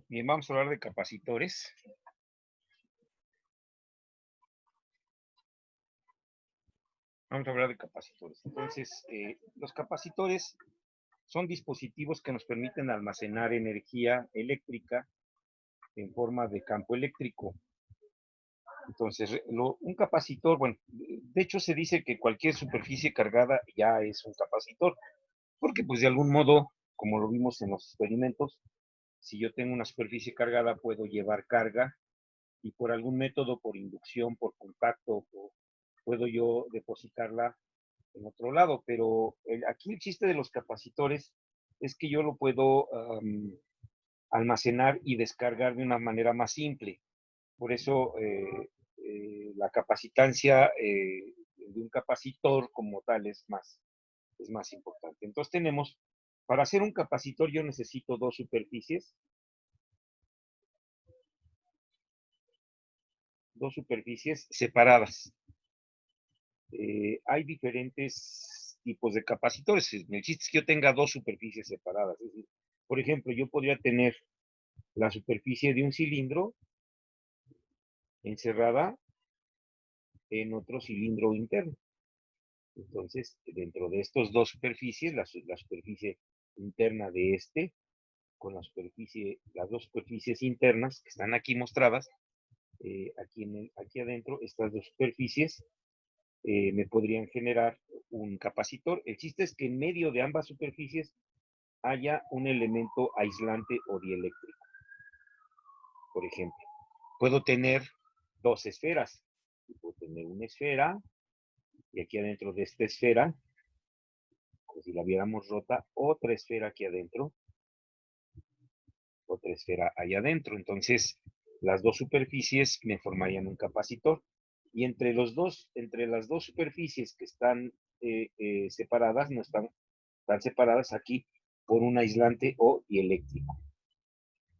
Bien, vamos a hablar de capacitores. Vamos a hablar de capacitores. Entonces, los capacitores son dispositivos que nos permiten almacenar energía eléctrica en forma de campo eléctrico. Entonces, un capacitor, bueno, de hecho se dice que cualquier superficie cargada ya es un capacitor, porque pues de algún modo, como lo vimos en los experimentos, si yo tengo una superficie cargada, puedo llevar carga y por algún método, por inducción, por contacto, puedo yo depositarla en otro lado. Pero aquí el chiste de los capacitores es que yo lo puedo almacenar y descargar de una manera más simple. Por eso la capacitancia de un capacitor como tal es más importante. Entonces tenemos, para hacer un capacitor yo necesito dos superficies separadas. Hay diferentes tipos de capacitores. El chiste es que yo tenga dos superficies separadas. Es decir, por ejemplo, yo podría tener la superficie de un cilindro encerrada en otro cilindro interno. Entonces, dentro de estas dos superficies, la superficie interna de este, con las dos superficies internas que están aquí mostradas, aquí adentro, estas dos superficies me podrían generar un capacitor. El chiste es que en medio de ambas superficies haya un elemento aislante o dieléctrico. Por ejemplo, puedo tener dos esferas. Puedo tener una esfera y aquí adentro de esta esfera, como si la viéramos rota, otra esfera aquí adentro, otra esfera allá adentro. Entonces, las dos superficies me formarían un capacitor. Y entre las dos superficies que están separadas, no están separadas aquí por un aislante o dieléctrico.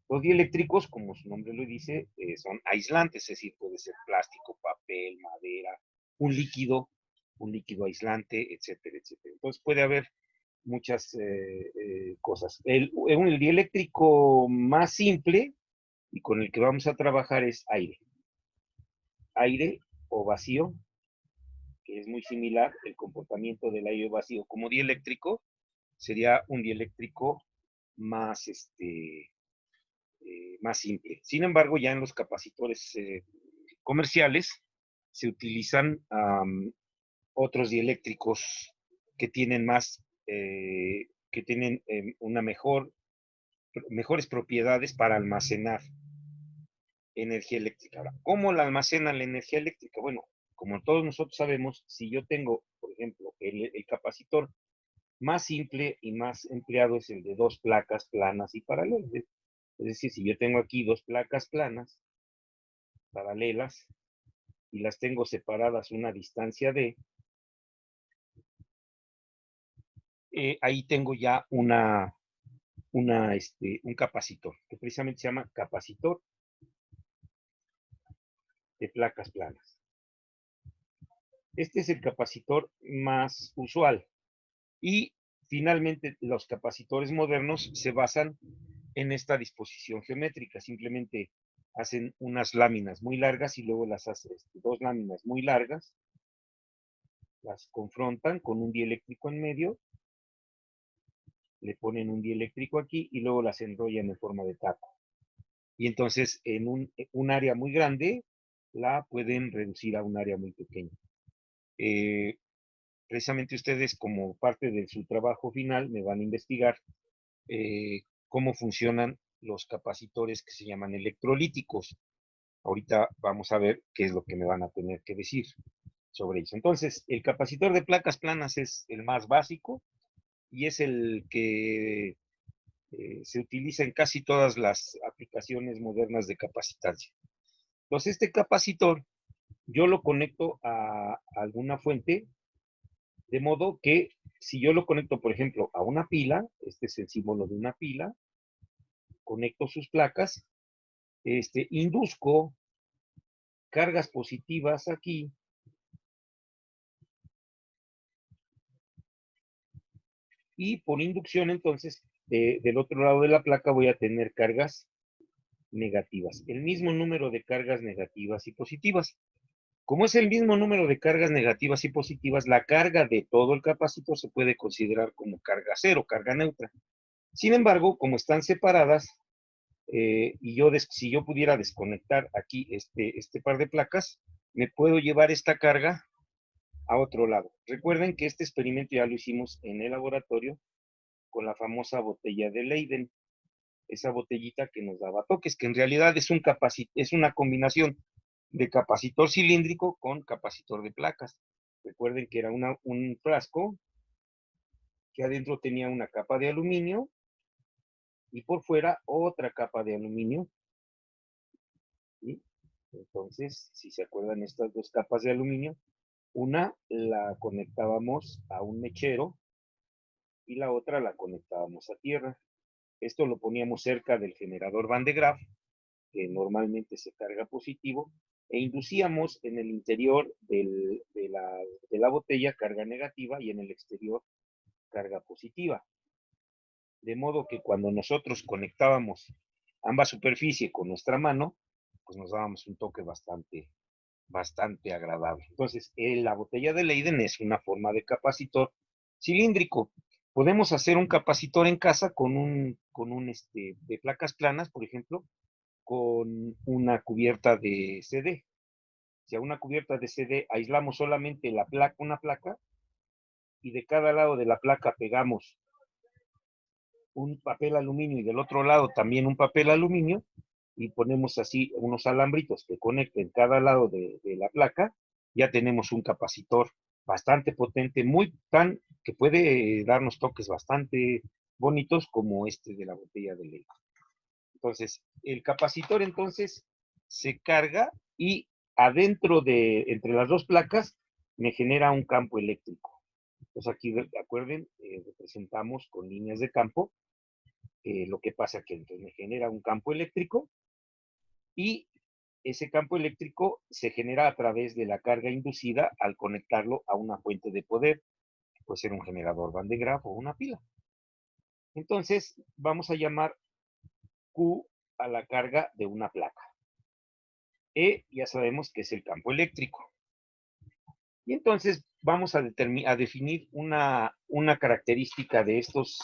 Los dieléctricos, como su nombre lo dice, son aislantes, es decir, puede ser plástico, papel, madera, un líquido aislante, etcétera, etcétera. Entonces puede haber muchas cosas. El dieléctrico más simple y con el que vamos a trabajar es aire. Aire o vacío, que es muy similar, el comportamiento del aire vacío como dieléctrico, sería un dieléctrico más, más simple. Sin embargo, ya en los capacitores comerciales se utilizan otros dieléctricos que tienen una mejores propiedades para almacenar energía eléctrica. Ahora, ¿cómo la almacenan la energía eléctrica? Bueno, como todos nosotros sabemos, si yo tengo, por ejemplo, el capacitor más simple y más empleado es el de dos placas planas y paralelas. Es decir, si yo tengo aquí dos placas planas, paralelas, y las tengo separadas una distancia de, ahí tengo ya un capacitor, que precisamente se llama capacitor de placas planas. Este es el capacitor más usual. Y finalmente, los capacitores modernos se basan en esta disposición geométrica. Simplemente hacen unas láminas muy largas y luego las hacen dos láminas muy largas, las confrontan con un dieléctrico en medio, le ponen un dieléctrico aquí y luego las enrollan en forma de taco. Y entonces en un área muy grande la pueden reducir a un área muy pequeña. Precisamente ustedes, como parte de su trabajo final, me van a investigar cómo funcionan los capacitores que se llaman electrolíticos. Ahorita vamos a ver qué es lo que me van a tener que decir sobre eso. Entonces, el capacitor de placas planas es el más básico y es el que se utiliza en casi todas las aplicaciones modernas de capacitancia. Entonces, este capacitor yo lo conecto a alguna fuente, de modo que si yo lo conecto, por ejemplo, a una pila, este es el símbolo de una pila, conecto sus placas, induzco cargas positivas aquí y por inducción entonces del otro lado de la placa voy a tener cargas negativas. El mismo número de cargas negativas y positivas. Como es el mismo número de cargas negativas y positivas, la carga de todo el capacitor se puede considerar como carga cero, carga neutra. Sin embargo, como están separadas, si yo pudiera desconectar aquí este par de placas, me puedo llevar esta carga a otro lado. Recuerden que este experimento ya lo hicimos en el laboratorio con la famosa botella de Leyden, esa botellita que nos daba toques, que en realidad es una combinación de capacitor cilíndrico con capacitor de placas. Recuerden que era un frasco que adentro tenía una capa de aluminio y por fuera otra capa de aluminio. ¿Sí? Entonces, si se acuerdan, estas dos capas de aluminio, una la conectábamos a un mechero y la otra la conectábamos a tierra. Esto lo poníamos cerca del generador Van de Graaff, que normalmente se carga positivo, e inducíamos en el interior de la botella carga negativa y en el exterior carga positiva. De modo que cuando nosotros conectábamos ambas superficies con nuestra mano, pues nos dábamos un toque bastante agradable. Entonces, la botella de Leyden es una forma de capacitor cilíndrico. Podemos hacer un capacitor en casa de placas planas, por ejemplo, con una cubierta de CD. Si a una cubierta de CD aislamos solamente una placa, y de cada lado de la placa pegamos un papel aluminio y del otro lado también un papel aluminio, y ponemos así unos alambritos que conecten cada lado de la placa, ya tenemos un capacitor bastante potente, que puede darnos toques bastante bonitos como este de la botella de leche. Entonces, el capacitor entonces se carga y entre las dos placas, me genera un campo eléctrico. Entonces aquí, acuerden, representamos con líneas de campo lo que pasa que entonces me genera un campo eléctrico y ese campo eléctrico se genera a través de la carga inducida al conectarlo a una fuente de poder, puede ser un generador Van de Graaff o una pila. Entonces vamos a llamar Q a la carga de una placa. E ya sabemos que es el campo eléctrico. Y entonces vamos a definir una característica de estos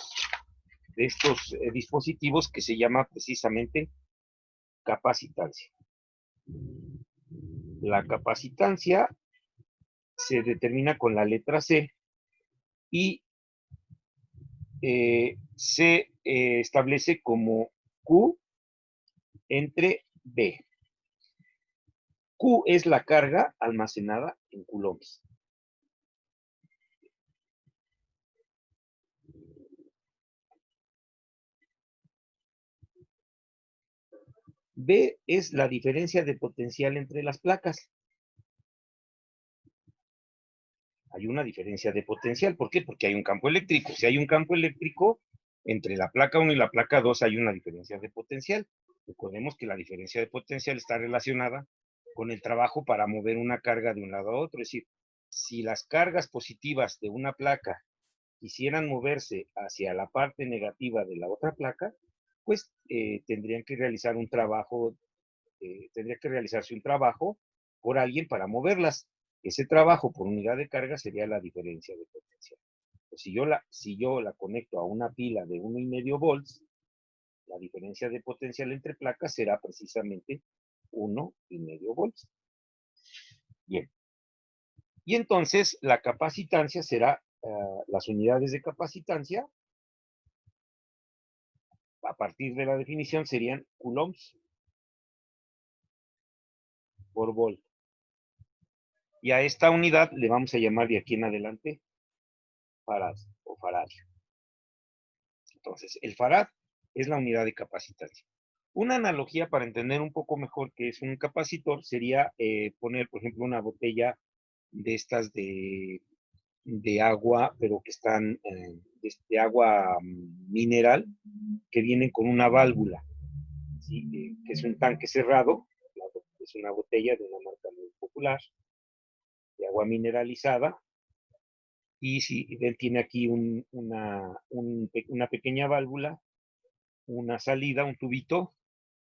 dispositivos que se llama precisamente capacitancia. La capacitancia se determina con la letra C y se establece como Q entre B. Q es la carga almacenada en coulombs. B es la diferencia de potencial entre las placas. Hay una diferencia de potencial. ¿Por qué? Porque hay un campo eléctrico. Si hay un campo eléctrico, entre la placa 1 y la placa 2 hay una diferencia de potencial. Recordemos que la diferencia de potencial está relacionada con el trabajo para mover una carga de un lado a otro. Es decir, si las cargas positivas de una placa quisieran moverse hacia la parte negativa de la otra placa, pues tendría que realizarse un trabajo por alguien para moverlas. Ese trabajo por unidad de carga sería la diferencia de potencial. Pues si yo la conecto a una pila de 1,5 volts, la diferencia de potencial entre placas será precisamente 1,5 volts. Bien. Y entonces la capacitancia será, las unidades de capacitancia, a partir de la definición, serían coulombs por volt. Y a esta unidad le vamos a llamar de aquí en adelante farad o faradio. Entonces, el farad es la unidad de capacitancia. Una analogía para entender un poco mejor qué es un capacitor sería poner, por ejemplo, una botella de estas de agua, pero que están de agua mineral, que vienen con una válvula, ¿sí? Que es un tanque cerrado, es una botella de una marca muy popular, de agua mineralizada, y si él tiene aquí una pequeña válvula, una salida, un tubito,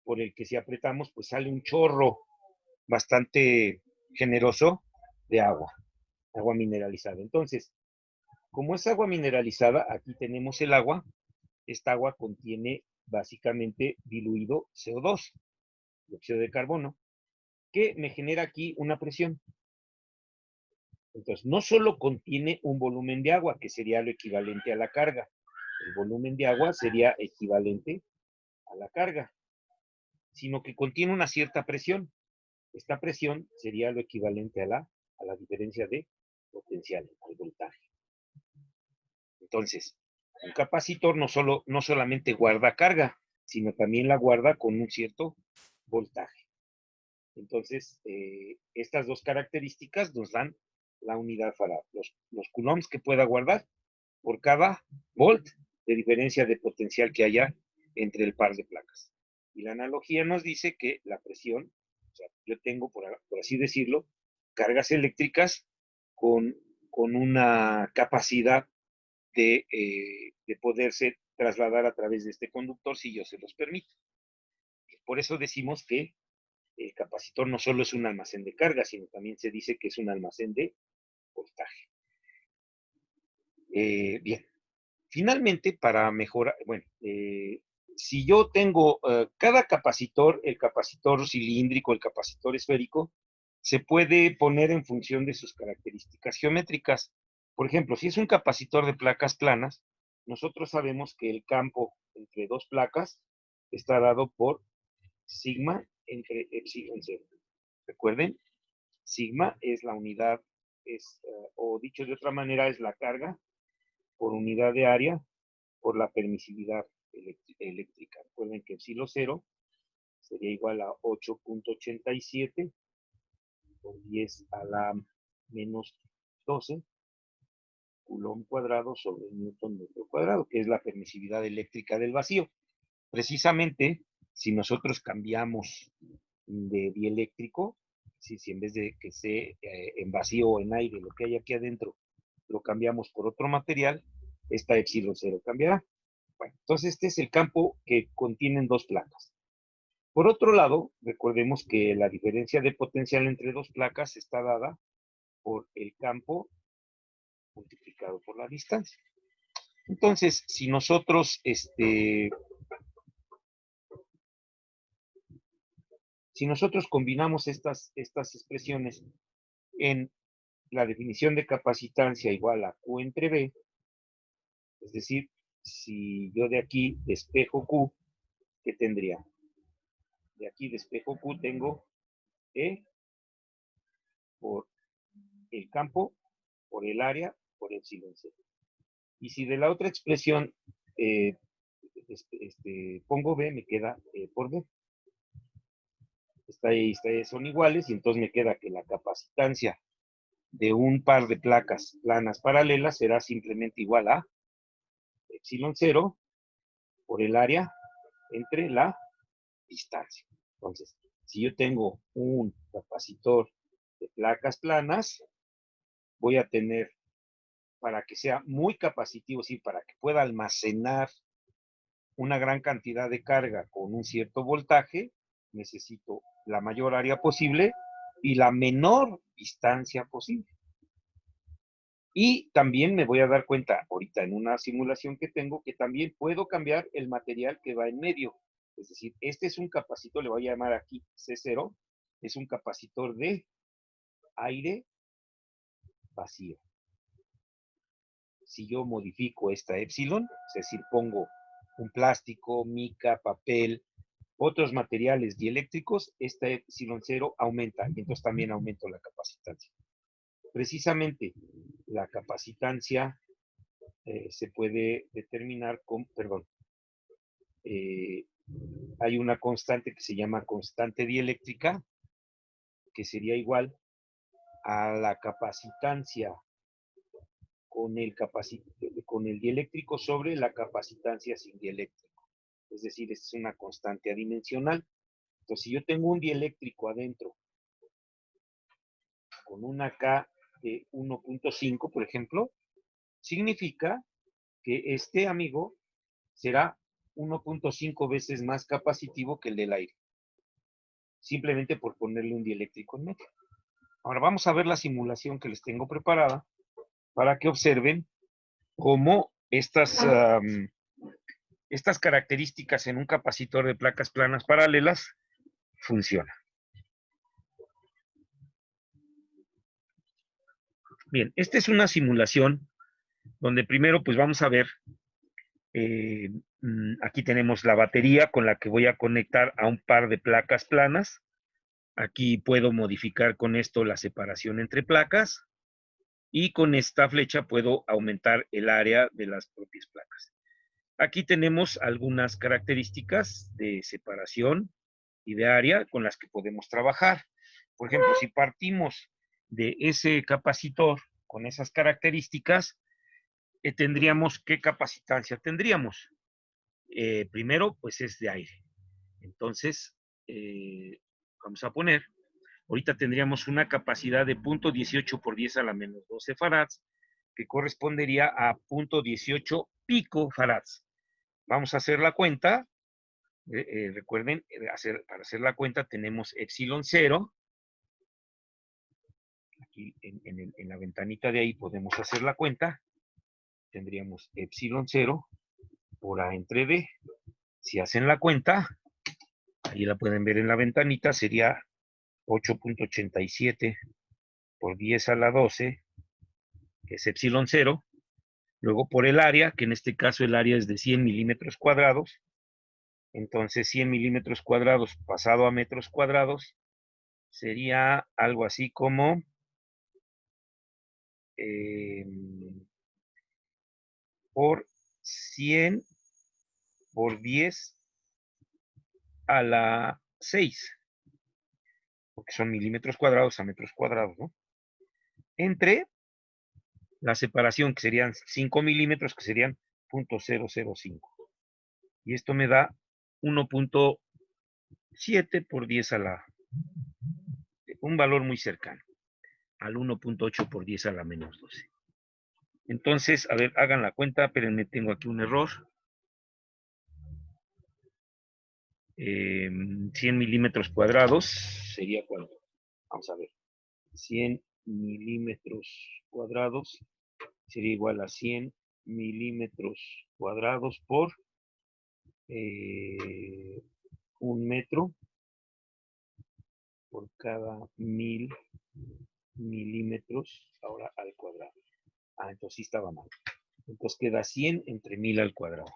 por el que si apretamos, pues sale un chorro bastante generoso de agua mineralizada. Entonces, como es agua mineralizada, aquí tenemos el agua. Esta agua contiene básicamente diluido CO2, dióxido de carbono, que me genera aquí una presión. Entonces, no solo contiene un volumen de agua, que sería lo equivalente a la carga. El volumen de agua sería equivalente a la carga, sino que contiene una cierta presión. Esta presión sería lo equivalente a la diferencia de potencial, al voltaje. Entonces, un capacitor no solamente guarda carga, sino también la guarda con un cierto voltaje. Entonces, estas dos características nos dan la unidad farad, los coulombs que pueda guardar por cada volt de diferencia de potencial que haya entre el par de placas. Y la analogía nos dice que la presión, o sea, yo tengo, por así decirlo, cargas eléctricas con una capacidad de poderse trasladar a través de este conductor si yo se los permito. Por eso decimos que el capacitor no solo es un almacén de carga, sino también se dice que es un almacén de voltaje. Bien, finalmente, para mejorar, bueno, si yo tengo cada capacitor, el capacitor cilíndrico, el capacitor esférico, se puede poner en función de sus características geométricas. Por ejemplo, si es un capacitor de placas planas, nosotros sabemos que el campo entre dos placas está dado por sigma entre epsilon 0. Recuerden, sigma es la unidad, o dicho de otra manera, es la carga por unidad de área por la permisividad eléctrica. Recuerden que epsilon 0 sería igual a 8.87 por 10 a la menos 12 Coulomb cuadrado sobre Newton metro cuadrado, que es la permisividad eléctrica del vacío. Precisamente, si nosotros cambiamos de dieléctrico, si en vez de que sea en vacío o en aire, lo que hay aquí adentro, lo cambiamos por otro material, esta epsilon 0 cambiará. Bueno, entonces este es el campo que contienen dos placas. Por otro lado, recordemos que la diferencia de potencial entre dos placas está dada por el campo multiplicado por la distancia. Entonces, si nosotros combinamos estas expresiones en la definición de capacitancia igual a Q entre B, es decir, si yo de aquí despejo Q, ¿qué tendría? De aquí despejo Q tengo E por el campo, por el área, por epsilon 0. Y si de la otra expresión pongo B, me queda E por B. Son iguales y entonces me queda que la capacitancia de un par de placas planas paralelas será simplemente igual a epsilon 0 por el área entre la distancia. Entonces, si yo tengo un capacitor de placas planas, voy a tener, para que sea muy capacitivo, sí, para que pueda almacenar una gran cantidad de carga con un cierto voltaje, necesito la mayor área posible y la menor distancia posible. Y también me voy a dar cuenta ahorita en una simulación que tengo que también puedo cambiar el material que va en medio. Es decir, este es un capacitor, le voy a llamar aquí C0, es un capacitor de aire vacío. Si yo modifico esta epsilon, es decir, pongo un plástico, mica, papel, otros materiales dieléctricos, esta epsilon 0 aumenta y entonces también aumento la capacitancia. Precisamente la capacitancia se puede determinar con, perdón, hay una constante que se llama constante dieléctrica, que sería igual a la capacitancia con el dieléctrico sobre la capacitancia sin dieléctrico. Es decir, es una constante adimensional. Entonces, si yo tengo un dieléctrico adentro con una K de 1.5, por ejemplo, significa que este amigo será 1.5 veces más capacitivo que el del aire, simplemente por ponerle un dieléctrico en medio. Ahora vamos a ver la simulación que les tengo preparada para que observen cómo estas características en un capacitor de placas planas paralelas funcionan. Bien, esta es una simulación donde primero pues vamos a ver, aquí tenemos la batería con la que voy a conectar a un par de placas planas. Aquí puedo modificar con esto la separación entre placas y con esta flecha puedo aumentar el área de las propias placas. Aquí tenemos algunas características de separación y de área con las que podemos trabajar. Por ejemplo, si partimos de ese capacitor con esas características, tendríamos, ¿qué capacitancia tendríamos? Primero, pues es de aire. Entonces, vamos a poner, ahorita tendríamos una capacidad de 0.18 por 10 a la menos 12 farads, que correspondería a 0.18 picofarads. Vamos a hacer la cuenta. Recuerden, para hacer la cuenta tenemos epsilon 0. Aquí en la ventanita de ahí podemos hacer la cuenta. Tendríamos epsilon 0 por A entre D. Si hacen la cuenta, ahí la pueden ver en la ventanita, sería 8.87 por 10 a la 12, que es epsilon 0. Luego por el área, que en este caso el área es de 100 milímetros cuadrados. Entonces 100 milímetros cuadrados pasado a metros cuadrados sería algo así como por 100 por 10 a la 6, porque son milímetros cuadrados a metros cuadrados, ¿no? Entre la separación, que serían 5 milímetros, que serían 0.005. Y esto me da 1.7 por 10 a la... un valor muy cercano al 1.8 por 10 a la menos 12. Entonces, a ver, hagan la cuenta, pero me tengo aquí un error. 100 milímetros cuadrados sería cuánto. Vamos a ver. 100 milímetros cuadrados sería igual a 100 milímetros cuadrados por 1 metro por cada 1000 milímetros ahora al cuadrado. Entonces sí estaba mal. Entonces queda 100 entre 1000 al cuadrado.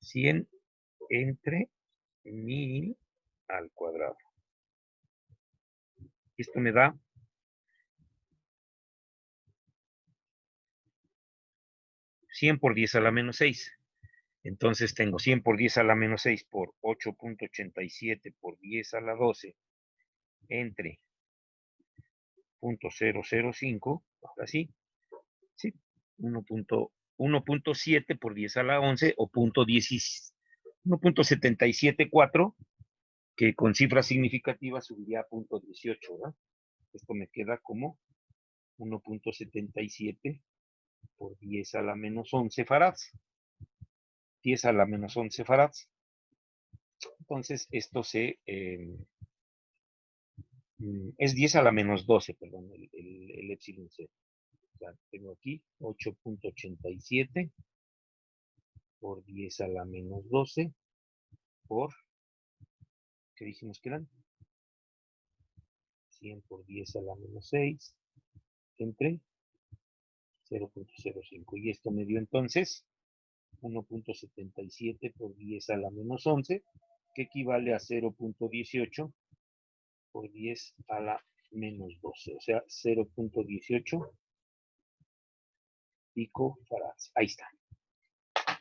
100 entre 1000 al cuadrado. Esto me da 100 por 10 a la menos 6. Entonces tengo 100 por 10 a la menos 6 por 8.87 por 10 a la 12 entre 0.005, ahora sí, 1.7 por 10 a la 11 o 1.774, que con cifras significativas subiría a 0.18, ¿verdad? Esto me queda como 1.77 por 10 a la menos 11 farads. 10 a la menos 11 farads. Entonces, esto es 10 a la menos 12, perdón, el epsilon 0. O sea, tengo aquí 8.87 por 10 a la menos 12 por, ¿qué dijimos que eran? 100 por 10 a la menos 6 entre 0.05. Y esto me dio entonces 1.77 por 10 a la menos 11, que equivale a 0.18 por 10 a la menos 12. O sea, 0.18 picofarads. Ahí está.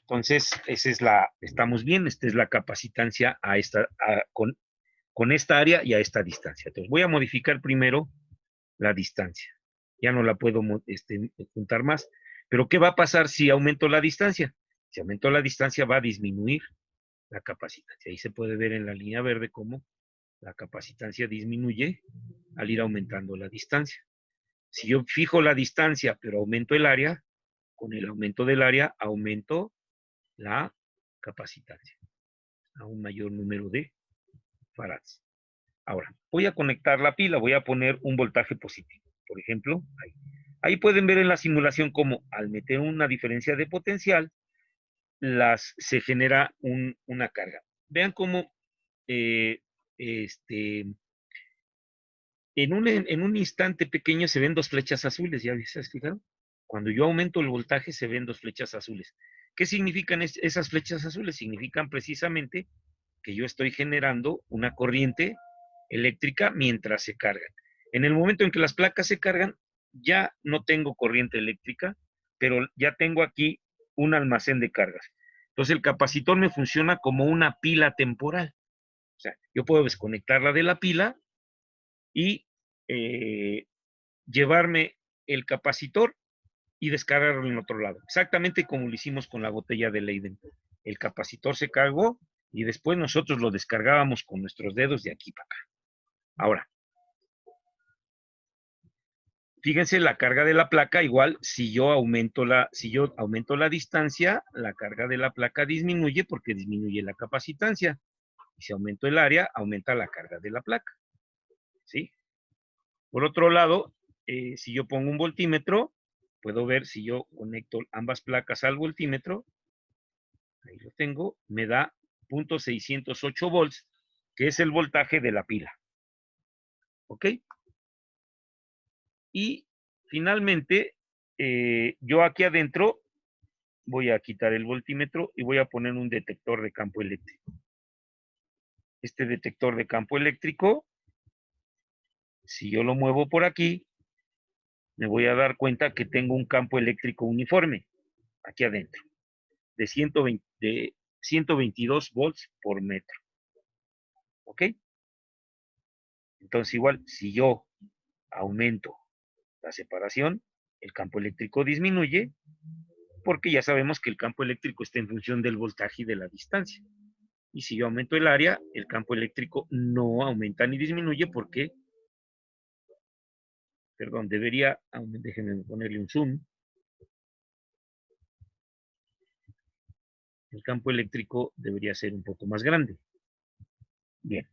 Entonces, esa es estamos bien, esta es la capacitancia con esta área y a esta distancia. Entonces, voy a modificar primero la distancia. Ya no la puedo juntar más. Pero, ¿qué va a pasar si aumento la distancia? Si aumento la distancia, va a disminuir la capacitancia. Ahí se puede ver en la línea verde cómo la capacitancia disminuye al ir aumentando la distancia. Si yo fijo la distancia, pero aumento el área, con el aumento del área, aumento la capacitancia a un mayor número de farads. Ahora, voy a conectar la pila, voy a poner un voltaje positivo. Por ejemplo, ahí. Ahí pueden ver en la simulación cómo al meter una diferencia de potencial, se genera una carga. Vean cómo en un instante pequeño se ven dos flechas azules, ¿ya se fijaron? Cuando yo aumento el voltaje se ven dos flechas azules. ¿Qué significan esas flechas azules? Significan precisamente que yo estoy generando una corriente eléctrica mientras se cargan. En el momento en que las placas se cargan, ya no tengo corriente eléctrica, pero ya tengo aquí un almacén de cargas. Entonces el capacitor me funciona como una pila temporal. O sea, yo puedo desconectarla de la pila y llevarme el capacitor y descargarlo en otro lado. Exactamente como lo hicimos con la botella de Leyden. El capacitor se cargó y después nosotros lo descargábamos con nuestros dedos de aquí para acá. Ahora, fíjense la carga de la placa, igual si yo aumento la distancia, la carga de la placa disminuye porque disminuye la capacitancia. Y si aumento el área, aumenta la carga de la placa. ¿Sí? Por otro lado, si yo pongo un voltímetro, puedo ver si yo conecto ambas placas al voltímetro, ahí lo tengo, me da 0.608 volts, que es el voltaje de la pila. ¿Ok? Y finalmente, yo aquí adentro voy a quitar el voltímetro y voy a poner un detector de campo eléctrico. Este detector de campo eléctrico, si yo lo muevo por aquí, me voy a dar cuenta que tengo un campo eléctrico uniforme aquí adentro, de 122 volts por metro. ¿Ok? Entonces igual, si yo aumento la separación, el campo eléctrico disminuye, porque ya sabemos que el campo eléctrico está en función del voltaje y de la distancia. Y si yo aumento el área, el campo eléctrico no aumenta ni disminuye porque, perdón, déjenme ponerle un zoom. El campo eléctrico debería ser un poco más grande. Bien.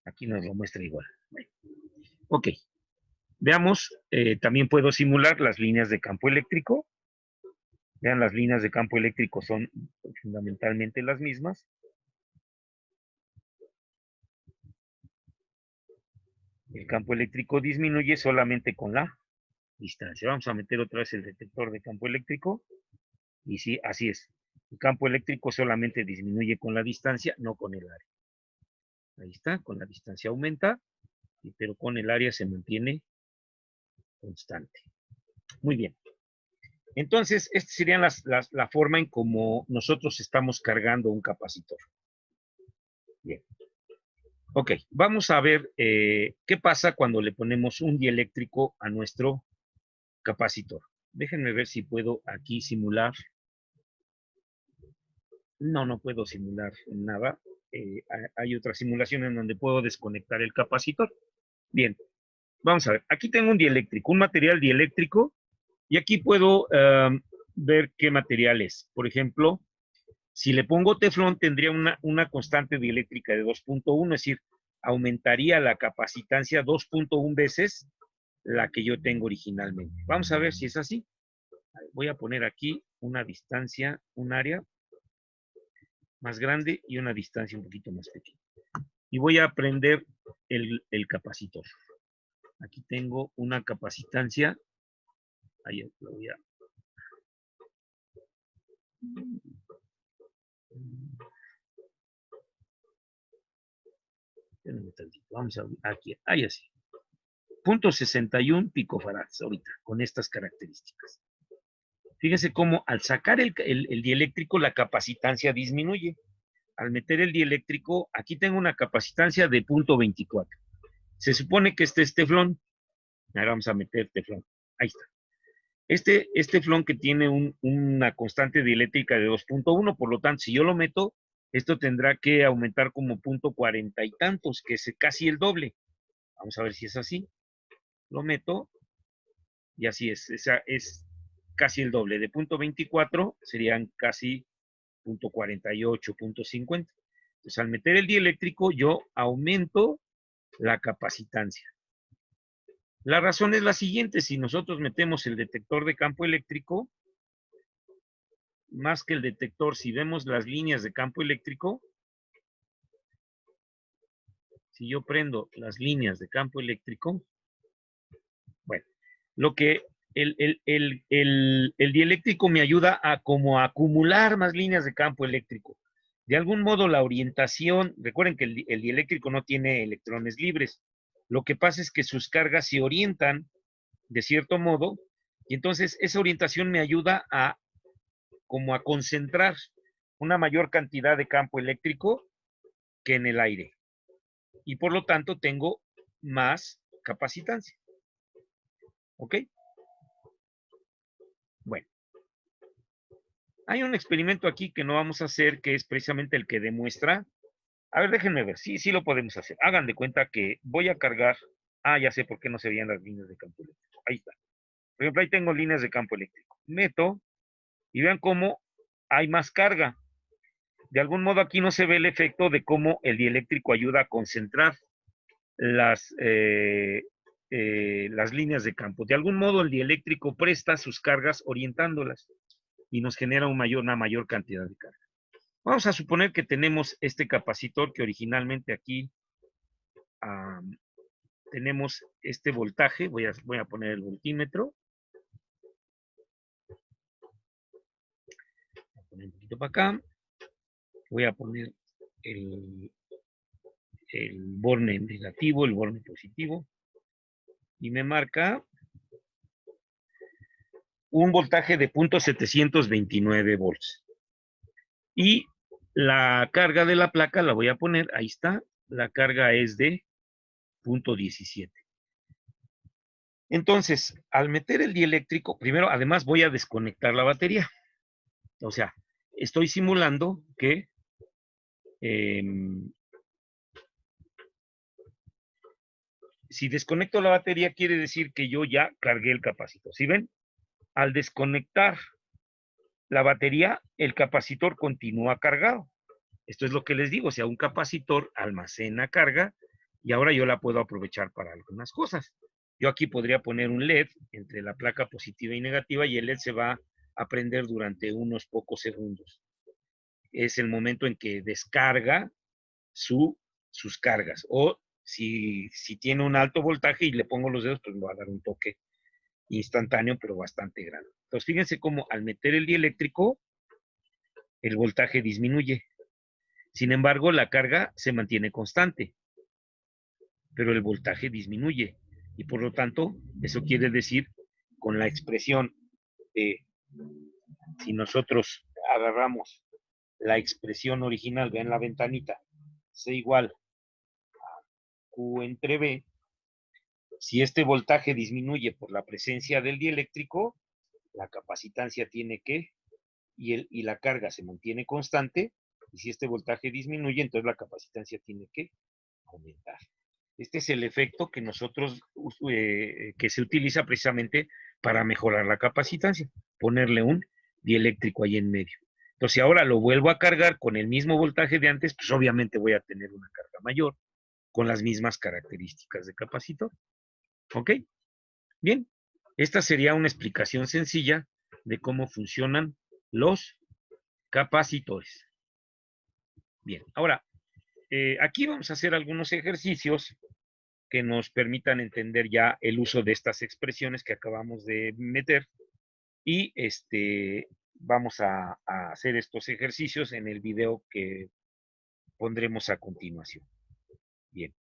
Aquí nos lo muestra igual. Ok. Veamos, también puedo simular las líneas de campo eléctrico. Vean, las líneas de campo eléctrico son fundamentalmente las mismas. El campo eléctrico disminuye solamente con la distancia. Vamos a meter otra vez el detector de campo eléctrico. Y sí, así es. El campo eléctrico solamente disminuye con la distancia, no con el área. Ahí está, con la distancia aumenta, pero con el área se mantiene constante. Muy bien. Entonces, esta sería la forma en cómo nosotros estamos cargando un capacitor. Bien. Ok, vamos a ver qué pasa cuando le ponemos un dieléctrico a nuestro capacitor. Déjenme ver si puedo aquí simular. No, no puedo simular nada. Hay otra simulación en donde puedo desconectar el capacitor. Bien, vamos a ver. Aquí tengo un dieléctrico, un material dieléctrico, y aquí puedo ver qué material es. Por ejemplo, si le pongo teflón, tendría una constante dieléctrica de 2.1, es decir, aumentaría la capacitancia 2.1 veces la que yo tengo originalmente. Vamos a ver si es así. Voy a poner aquí una distancia, un área más grande y una distancia un poquito más pequeña. Y voy a prender el capacitor. Aquí tengo una capacitancia. Ahí lo voy a... Vamos a aquí, ahí así. 0.61 picofarads ahorita, con estas características. Fíjense cómo al sacar el dieléctrico la capacitancia disminuye. Al meter el dieléctrico, aquí tengo una capacitancia de 0.24. Se supone que este es teflón. Ahora vamos a meter teflón. Ahí está. Este teflón que tiene una constante dieléctrica de 2.1, por lo tanto, si yo lo meto, esto tendrá que aumentar como 0.40 y tantos, que es casi el doble. Vamos a ver si es así. Lo meto y así es casi el doble. De 0.24 serían casi 0.48, 0.50. Entonces, al meter el dieléctrico, yo aumento la capacitancia. La razón es la siguiente: si nosotros metemos el detector de campo eléctrico, más que el detector, si vemos las líneas de campo eléctrico, si yo prendo las líneas de campo eléctrico, bueno, lo que el dieléctrico me ayuda a como a acumular más líneas de campo eléctrico. De algún modo la orientación, recuerden que el dieléctrico no tiene electrones libres. Lo que pasa es que sus cargas se orientan de cierto modo, y entonces esa orientación me ayuda a como a concentrar una mayor cantidad de campo eléctrico que en el aire. Y por lo tanto tengo más capacitancia. ¿Ok? Bueno. Hay un experimento aquí que no vamos a hacer, que es precisamente el que demuestra. A ver, déjenme ver. Sí, sí lo podemos hacer. Hagan de cuenta que voy a cargar. Ah, ya sé por qué no se veían las líneas de campo eléctrico. Ahí está. Por ejemplo, ahí tengo líneas de campo eléctrico. Meto y vean cómo hay más carga. De algún modo aquí no se ve el efecto de cómo el dieléctrico ayuda a concentrar las líneas de campo. De algún modo el dieléctrico presta sus cargas orientándolas y nos genera una mayor cantidad de carga. Vamos a suponer que tenemos este capacitor que originalmente aquí tenemos este voltaje. Voy a poner el voltímetro. Voy a poner un poquito para acá. Voy a poner el borne negativo, el borne positivo. Y me marca un voltaje de 0.729 volts. Y la carga de la placa la voy a poner, ahí está, la carga es de 0.17. Entonces, al meter el dieléctrico, primero, además voy a desconectar la batería. O sea, estoy simulando que si desconecto la batería, quiere decir que yo ya cargué el capacitor. ¿Sí ven? Al desconectar la batería, el capacitor continúa cargado. Esto es lo que les digo, o sea, un capacitor almacena carga y ahora yo la puedo aprovechar para algunas cosas. Yo aquí podría poner un LED entre la placa positiva y negativa y el LED se va a prender durante unos pocos segundos. Es el momento en que descarga sus cargas. O si tiene un alto voltaje y le pongo los dedos, pues me va a dar un toque instantáneo, pero bastante grande. Entonces, fíjense cómo al meter el dieléctrico, el voltaje disminuye. Sin embargo, la carga se mantiene constante, pero el voltaje disminuye. Y por lo tanto, eso quiere decir, con la expresión de, si nosotros agarramos la expresión original, vean la ventanita, C igual a Q entre B, si este voltaje disminuye por la presencia del dieléctrico, la capacitancia tiene que, y la carga se mantiene constante, y si este voltaje disminuye, entonces la capacitancia tiene que aumentar. Este es el efecto que nosotros, que se utiliza precisamente para mejorar la capacitancia, ponerle un dieléctrico ahí en medio. Entonces, si ahora lo vuelvo a cargar con el mismo voltaje de antes, pues obviamente voy a tener una carga mayor con las mismas características de capacitor. ¿Ok? Bien, esta sería una explicación sencilla de cómo funcionan los capacitores. Bien, ahora, aquí vamos a hacer algunos ejercicios que nos permitan entender ya el uso de estas expresiones que acabamos de meter. Y vamos a hacer estos ejercicios en el video que pondremos a continuación. Bien.